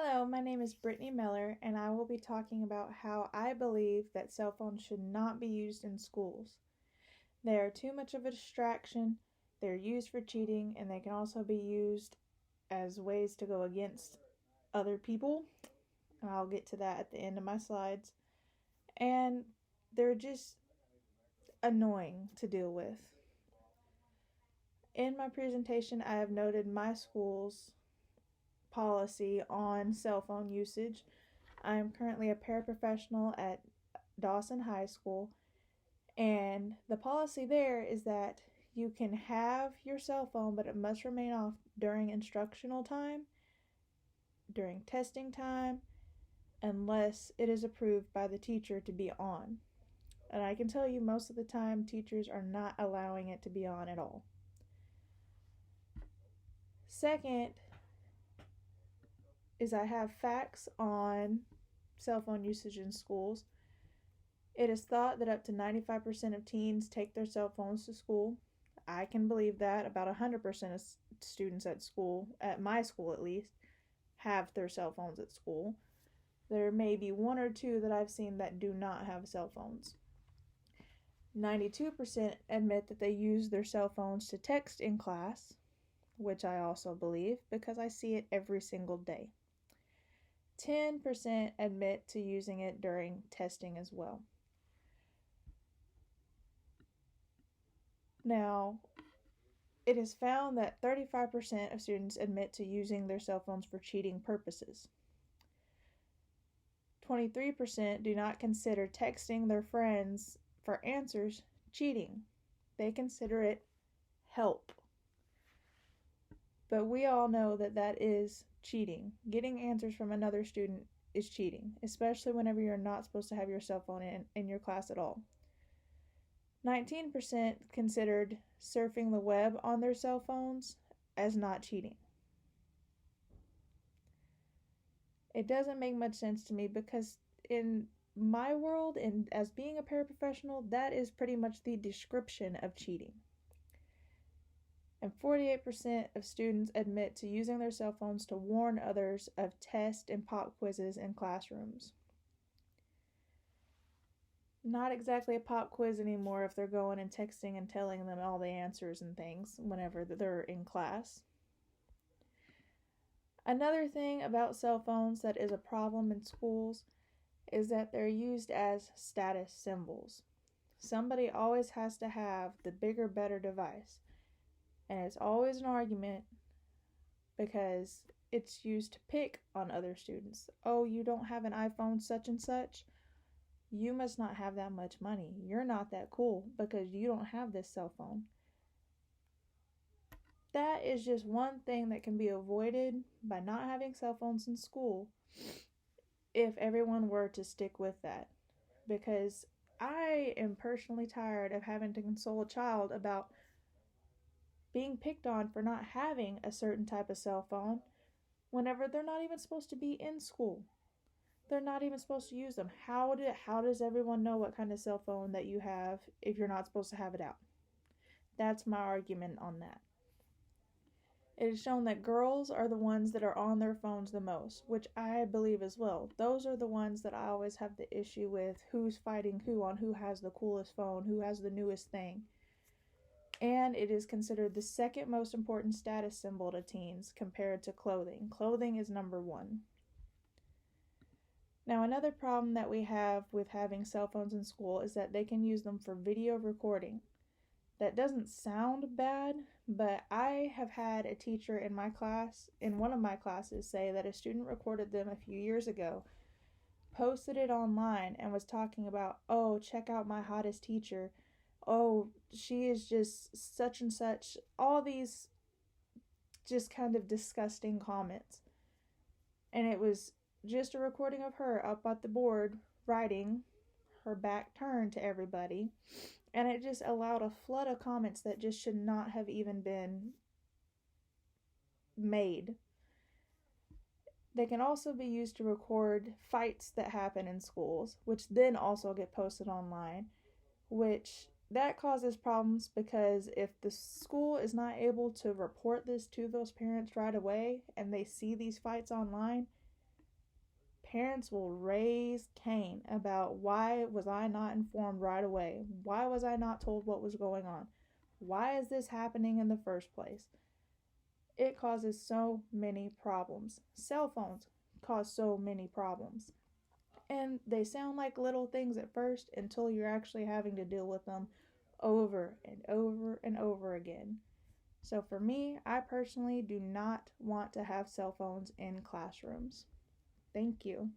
Hello, my name is Brittany Miller, and I will be talking about how I believe that cell phones should not be used in schools. They are too much of a distraction, they're used for cheating, and they can also be used as ways to go against other people. I'll get to that at the end of my slides. And they're just annoying to deal with. In my presentation, I have noted my school's policy on cell phone usage. I am currently a paraprofessional at Dawson High School, and the policy there is that you can have your cell phone, but it must remain off during instructional time, during testing time, unless it is approved by the teacher to be on. And I can tell you most of the time teachers are not allowing it to be on at all. Second is I have facts on cell phone usage in schools. It is thought that up to 95% of teens take their cell phones to school. I can believe that. About 100% of students at school, at my school at least, have their cell phones at school. There may be one or two that I've seen that do not have cell phones. 92% admit that they use their cell phones to text in class, which I also believe because I see it every single day. 10% admit to using it during testing as well. Now, it is found that 35% of students admit to using their cell phones for cheating purposes. 23% do not consider texting their friends for answers cheating. They consider it help. But we all know that that is cheating. Getting answers from another student is cheating, especially whenever you're not supposed to have your cell phone in your class at all. 19% considered surfing the web on their cell phones as not cheating. It doesn't make much sense to me because in my world and as being a paraprofessional, that is pretty much the description of cheating. And 48% of students admit to using their cell phones to warn others of test and pop quizzes in classrooms. Not exactly a pop quiz anymore if they're going and texting and telling them all the answers and things whenever they're in class. Another thing about cell phones that is a problem in schools is that they're used as status symbols. Somebody always has to have the bigger, better device. And it's always an argument because it's used to pick on other students. Oh, you don't have an iPhone such and such? You must not have that much money. You're not that cool because you don't have this cell phone. That is just one thing that can be avoided by not having cell phones in school if everyone were to stick with that. Because I am personally tired of having to console a child about being picked on for not having a certain type of cell phone whenever they're not even supposed to be in school. They're not even supposed to use them. How does everyone know what kind of cell phone that you have if you're not supposed to have it out? That's my argument on that. It is shown that girls are the ones that are on their phones the most, which I believe as well. Those are the ones that I always have the issue with who's fighting who on who has the coolest phone, who has the newest thing. And it is considered the second most important status symbol to teens compared to clothing. Clothing is number one. Now, another problem that we have with having cell phones in school is that they can use them for video recording. That doesn't sound bad, but I have had a teacher in my class, in one of my classes, say that a student recorded them a few years ago, posted it online, and was talking about, oh, check out my hottest teacher. Oh, she is just such and such. All these just kind of disgusting comments. And it was just a recording of her up at the board writing, her back turned to everybody, and it just allowed a flood of comments that just should not have even been made. They can also be used to record fights that happen in schools, which then also get posted online, which that causes problems because if the school is not able to report this to those parents right away and they see these fights online, Parents will raise Cain about why was I not informed right away? Why was I not told what was going on? Why is this happening in the first place? It causes so many problems. Cell phones cause so many problems. And they sound like little things at first until you're actually having to deal with them over and over and over again. So for me, I personally do not want to have cell phones in classrooms. Thank you.